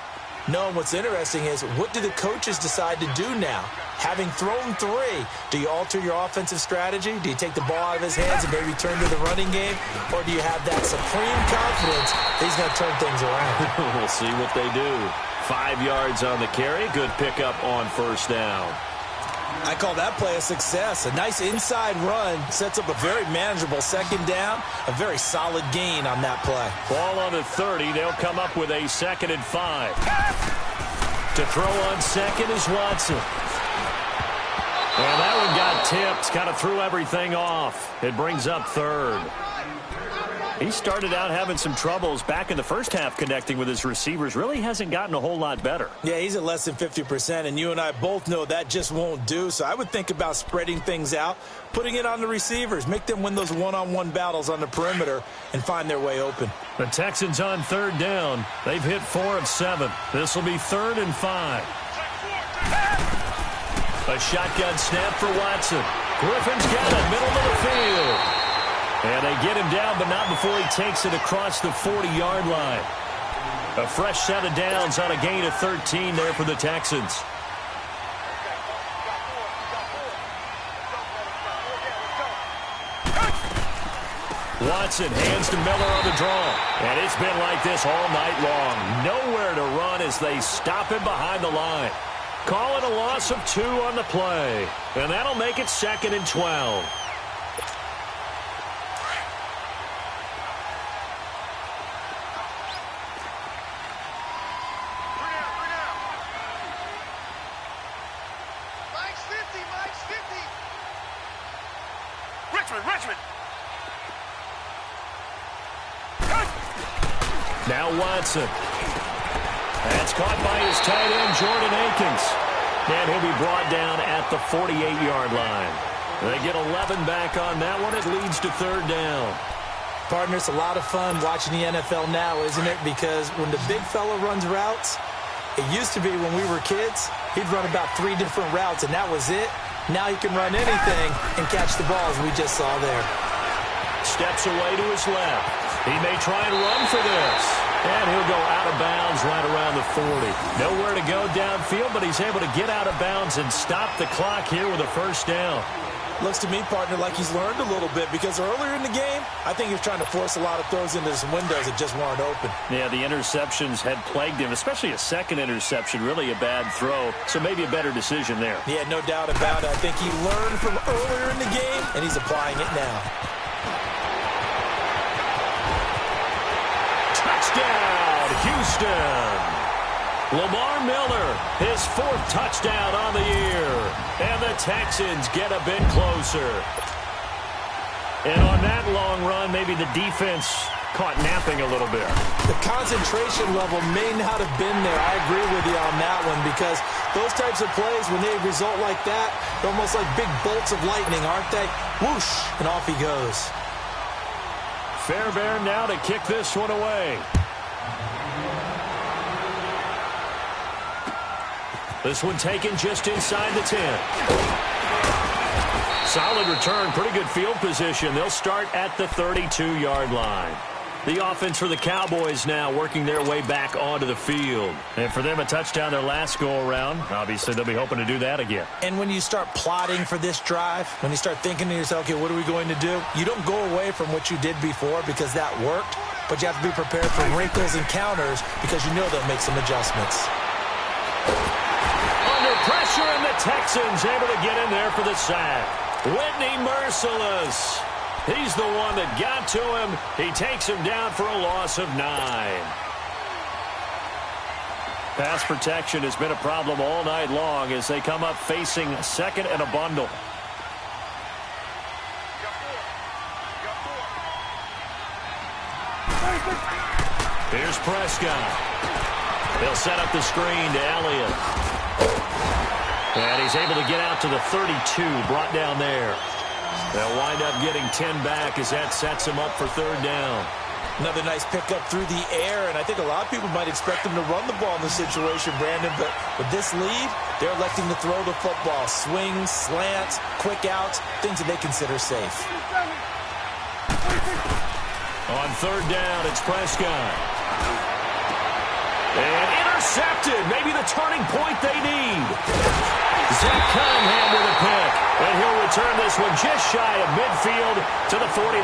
No, and what's interesting is, what do the coaches decide to do now? Having thrown 3, do you alter your offensive strategy? Do you take the ball out of his hands and maybe turn to the running game? Or do you have that supreme confidence that he's going to turn things around? We'll see what they do. 5 yards on the carry. Good pickup on first down. I call that play a success. A nice inside run sets up a very manageable second down. A very solid gain on that play. Ball on the 30. They'll come up with a 2nd and 5. To throw on second is Watson. And that one got tipped. Kind of threw everything off. It brings up 3rd. He started out having some troubles back in the first half connecting with his receivers. Really hasn't gotten a whole lot better. Yeah, he's at less than 50%, and you and I both know that just won't do. So I would think about spreading things out, putting it on the receivers, make them win those one-on-one battles on the perimeter and find their way open. The Texans on 3rd down. They've hit 4 of 7. This will be 3rd and 5. A shotgun snap for Watson. Griffin's got it, middle of the field. And they get him down, but not before he takes it across the 40-yard line. A fresh set of downs on a gain of 13 there for the Texans. Watson hands to Miller on the draw. And it's been like this all night long. Nowhere to run as they stop him behind the line. Call it a loss of 2 on the play. And that'll make it 2nd and 12. Richmond. Now Watson. That's caught by his tight end, Jordan Akins. And he'll be brought down at the 48-yard line. They get 11 back on that one. It leads to 3rd down. Partner, it's a lot of fun watching the NFL now, isn't it? Because when the big fella runs routes, it used to be when we were kids, he'd run about 3 different routes, and that was it. Now he can run anything and catch the ball, as we just saw there. Steps away to his left. He may try and run for this. And he'll go out of bounds right around the 40. Nowhere to go downfield, but he's able to get out of bounds and stop the clock here with a 1st down. Looks to me, partner, like he's learned a little bit, because earlier in the game, I think he was trying to force a lot of throws into some windows that just weren't open. Yeah, the interceptions had plagued him, especially a 2nd interception, really a bad throw. So maybe a better decision there. Yeah, no doubt about it. I think he learned from earlier in the game, and he's applying it now. Touchdown, Houston. Lamar Miller, his 4th touchdown on the year. And the Texans get a bit closer. And on that long run, maybe the defense caught napping a little bit. The concentration level may not have been there. I agree with you on that one, because those types of plays, when they result like that, they're almost like big bolts of lightning, aren't they? Whoosh, and off he goes. Fairbairn now to kick this one away. This one taken just inside the 10. Solid return, pretty good field position. They'll start at the 32-yard line. The offense for the Cowboys now working their way back onto the field. And for them, a touchdown their last go-around. Obviously, they'll be hoping to do that again. And when you start plotting for this drive, when you start thinking to yourself, okay, what are we going to do? You don't go away from what you did before because that worked, but you have to be prepared for wrinkles and counters because you know they'll make some adjustments. Under pressure. pressure, and the Texans able to get in there for the sack. Whitney merciless. He's the one that got to him. He takes him down for a loss of 9. Pass protection has been a problem all night long as they come up facing second and a bundle. Here's Prescott. He'll set up the screen to Elliott. And he's able to get out to the 32, brought down there. They'll wind up getting 10 back as that sets him up for third down. Another nice pickup through the air, and I think a lot of people might expect them to run the ball in this situation, Brandon, but with this lead, they're electing to throw the football. Swings, slants, quick outs, things that they consider safe. On third down, it's Prescott. And intercepted. Maybe the turning point they need. Zach Cunningham with a pick. And he'll return this one just shy of midfield to the 49.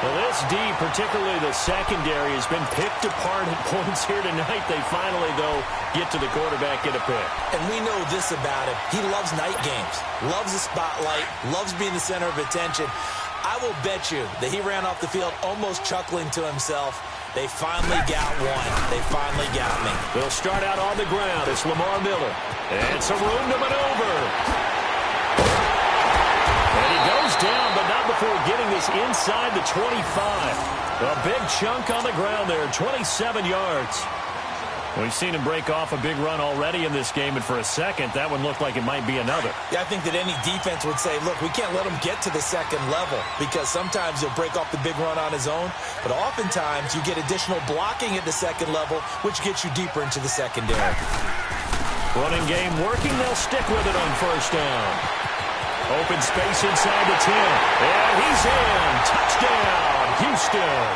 Well, this D, particularly the secondary, has been picked apart at points here tonight. They finally, though, get to the quarterback, get a pick. And we know this about him. He loves night games, loves the spotlight, loves being the center of attention. I will bet you that he ran off the field almost chuckling to himself. They finally got one. They finally got me. They'll start out on the ground. It's Lamar Miller. And some room to maneuver. And he goes down, but not before getting this inside the 25. A big chunk on the ground there, 27 yards. We've seen him break off a big run already in this game, and for a second, that one looked like it might be another. Yeah, I think that any defense would say, look, we can't let him get to the second level because sometimes he'll break off the big run on his own, but oftentimes you get additional blocking at the second level, which gets you deeper into the secondary. Running game working. They'll stick with it on first down. Open space inside the 10. And he's in. Touchdown, Houston.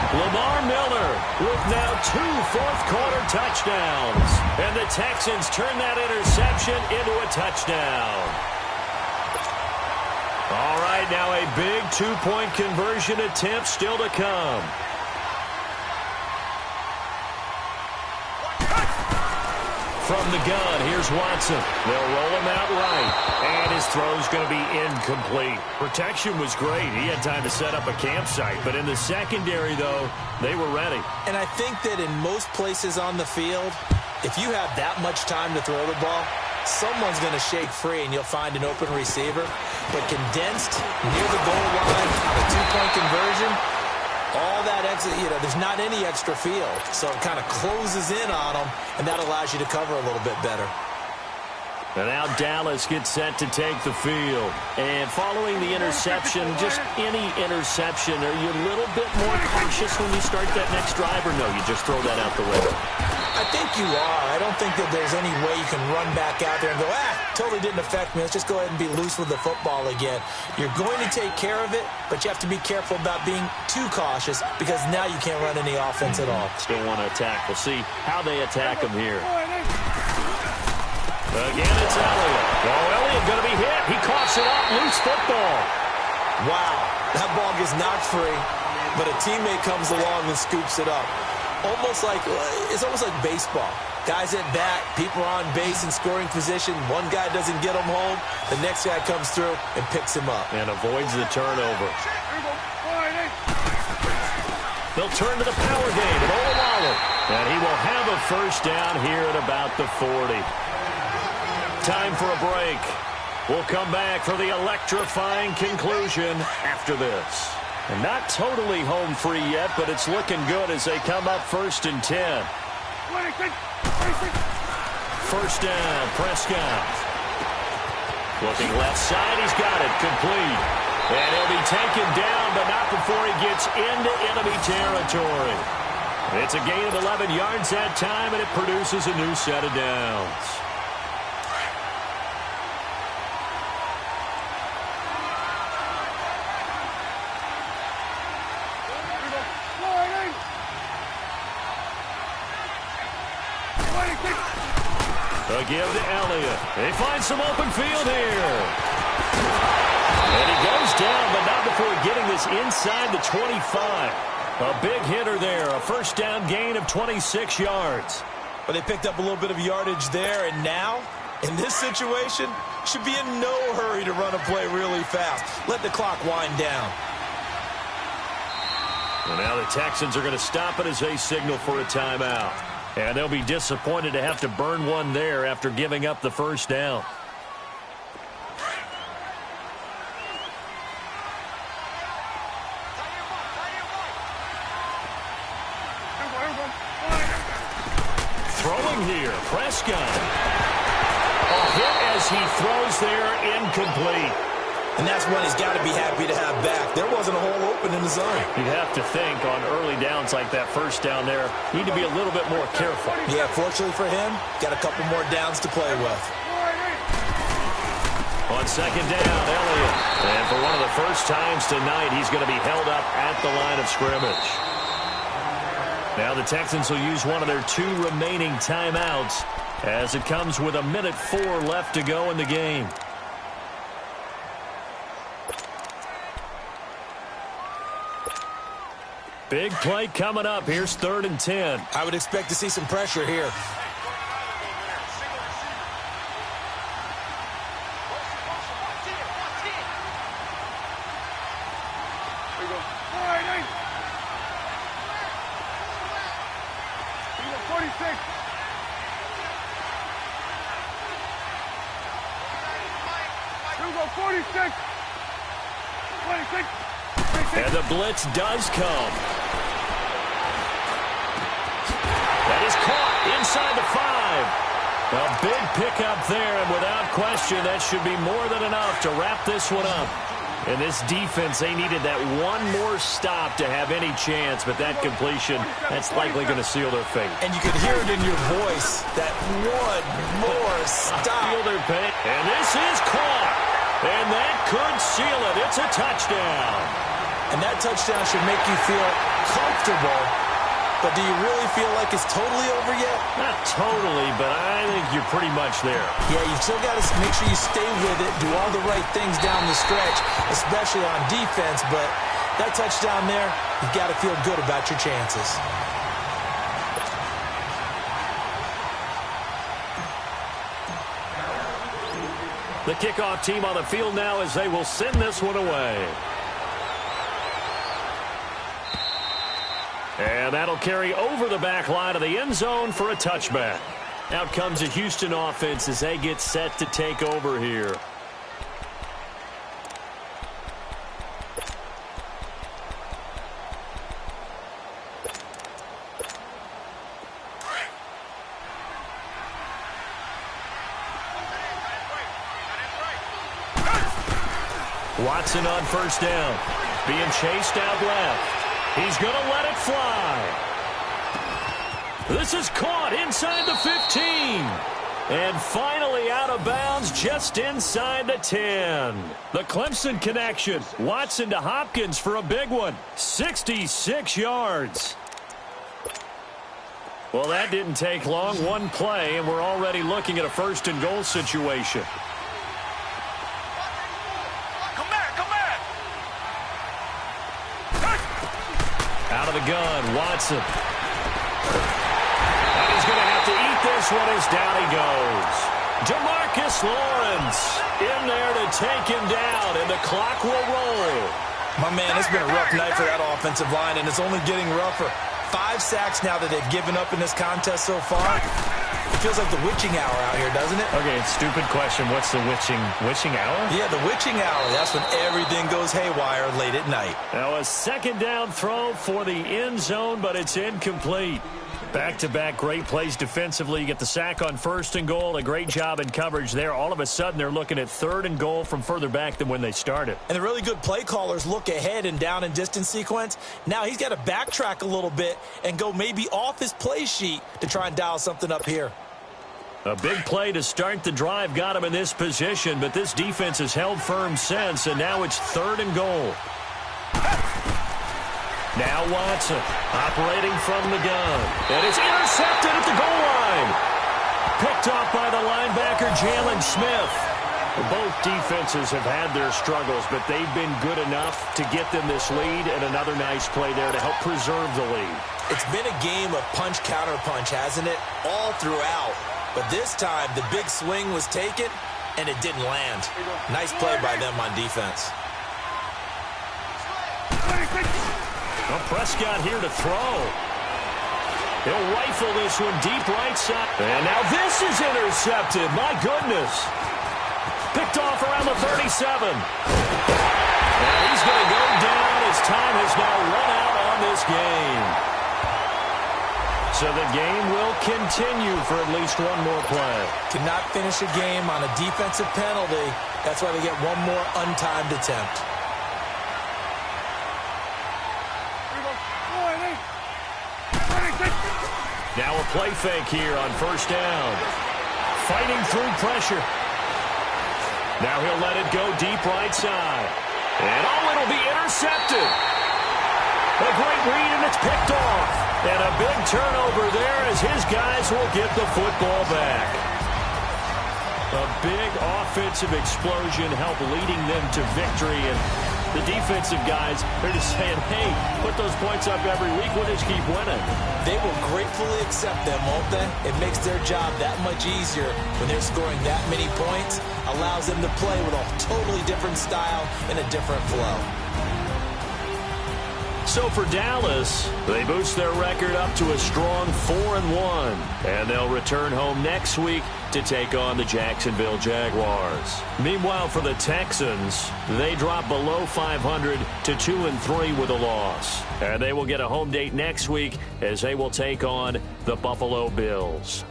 Lamar Miller with now 2 fourth-quarter touchdowns. And the Texans turn that interception into a touchdown. All right, now a big 2-point conversion attempt still to come. From the gun, here's Watson. They'll roll him out right. And his throw's going to be incomplete. Protection was great. He had time to set up a campsite. But in the secondary, though, they were ready. And I think that in most places on the field, if you have that much time to throw the ball, someone's going to shake free and you'll find an open receiver. But condensed near the goal line on a 2-point conversion, all that extra, there's not any extra field. So it kind of closes in on them, and that allows you to cover a little bit better. And now Dallas gets set to take the field. And following the interception, just any interception, are you a little bit more cautious when you start that next drive, or no, you just throw that out the window? I think you are. I don't think that there's any way you can run back out there and go, totally didn't affect me. Let's just go ahead and be loose with the football again. You're going to take care of it, but you have to be careful about being too cautious because now you can't run any offense at all. Still want to attack. We'll see how they attack him here. Again, it's Elliott. Oh, Elliott going to be hit. He coughs it up. Loose football. Wow. That ball gets knocked free, but a teammate comes along and scoops it up. It's almost like baseball. Guys at bat, people are on base in scoring position. One guy doesn't get him home. The next guy comes through and picks him up. And avoids the turnover. They'll turn to the power game at Olawale. And he will have a first down here at about the 40. Time for a break. We'll come back for the electrifying conclusion after this. And not totally home free yet, but it's looking good as they come up 1st and 10. First down, Prescott. Looking left side, he's got it, complete. And he'll be taken down, but not before he gets into enemy territory. It's a gain of 11 yards that time, and it produces a new set of downs. A give to Elliott. They find some open field here. And he goes down, but not before getting this inside the 25. A big hitter there. A first down gain of 26 yards. Well, they picked up a little bit of yardage there, and now, in this situation, should be in no hurry to run a play really fast. Let the clock wind down. Well, now the Texans are going to stop it as they signal for a timeout. And they'll be disappointed to have to burn one there after giving up the first down. Throwing here, Prescott. A hit as he throws there, incomplete. And that's one he's got to be happy to have back. There wasn't a hole open in the zone. You'd have to think on early downs like that first down there, need to be a little bit more careful. Yeah, fortunately for him, got a couple more downs to play with. On second down, Elliott. And for one of the first times tonight, he's going to be held up at the line of scrimmage. Now the Texans will use one of their 2 remaining timeouts as it comes with 1:04 left to go in the game. Big play coming up. Here's 3rd and 10. I would expect to see some pressure here. And the blitz does come. That is caught inside the 5. A big pickup there, and without question, that should be more than enough to wrap this one up. And this defense, they needed that one more stop to have any chance, but that completion, that's likely going to seal their fate. And you could hear it in your voice, that one more stop. Feel their pain. And this is caught. And that could seal it. It's a touchdown. And that touchdown should make you feel comfortable. But do you really feel like it's totally over yet? Not totally, but I think you're pretty much there. Yeah, you still got to make sure you stay with it, do all the right things down the stretch, especially on defense. But that touchdown there, you've got to feel good about your chances. The kickoff team on the field now as they will send this one away. And that'll carry over the back line of the end zone for a touchback. Out comes the Houston offense as they get set to take over here. Watson on first down. Being chased out left. He's going to let it fly. This is caught inside the 15. And finally out of bounds just inside the 10. The Clemson connection. Watson to Hopkins for a big one. 66 yards. Well, that didn't take long. One play, and we're already looking at a 1st and goal situation. Out of the gun, Watson. And he's going to have to eat this one as down he goes. DeMarcus Lawrence in there to take him down, and the clock will roll. My man, it's been a rough night for that offensive line, and it's only getting rougher. 5 sacks now that they've given up in this contest so far. It feels like the witching hour out here, doesn't it? Okay, stupid question. What's the witching hour? Yeah, the witching hour. That's when everything goes haywire late at night. Now a 2nd down throw for the end zone, but it's incomplete. Back-to-back great plays defensively. You get the sack on 1st and goal. A great job in coverage there. All of a sudden, they're looking at 3rd and goal from further back than when they started. And the really good play callers look ahead and down and distance sequence. Now he's got to backtrack a little bit and go maybe off his play sheet to try and dial something up here. A big play to start the drive got him in this position, but this defense has held firm since, and now it's 3rd and goal. Now Watson operating from the gun. And it's intercepted at the goal line. Picked off by the linebacker, Jalen Smith. Both defenses have had their struggles, but they've been good enough to get them this lead, and another nice play there to help preserve the lead. It's been a game of punch-counter-punch, hasn't it? All throughout. But this time, the big swing was taken, and it didn't land. Nice play by them on defense. Well, Prescott here to throw. He'll rifle this one deep right side. And now this is intercepted. My goodness. Picked off around the 37. And he's going to go down. His time has now run out on this game. So the game will continue for at least one more play. Cannot finish a game on a defensive penalty. That's why they get one more untimed attempt. Now a play fake here on first down. Fighting through pressure. Now he'll let it go deep right side. And it'll be intercepted. A great read, and it's picked off. And a big turnover there as his guys will get the football back. A big offensive explosion helped leading them to victory. And the defensive guys, they're just saying, hey, put those points up every week. We'll just keep winning. They will gratefully accept them, won't they? It makes their job that much easier when they're scoring that many points. Allows them to play with a totally different style and a different flow. So for Dallas, they boost their record up to a strong 4-1. And they'll return home next week to take on the Jacksonville Jaguars. Meanwhile, for the Texans, they drop below 500 to 2-3 with a loss. And they will get a home date next week as they will take on the Buffalo Bills.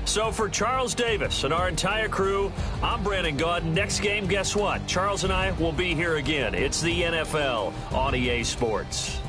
So for Charles Davis and our entire crew, I'm Brandon Gaudin. Next game, guess what? Charles and I will be here again. It's the NFL on EA Sports.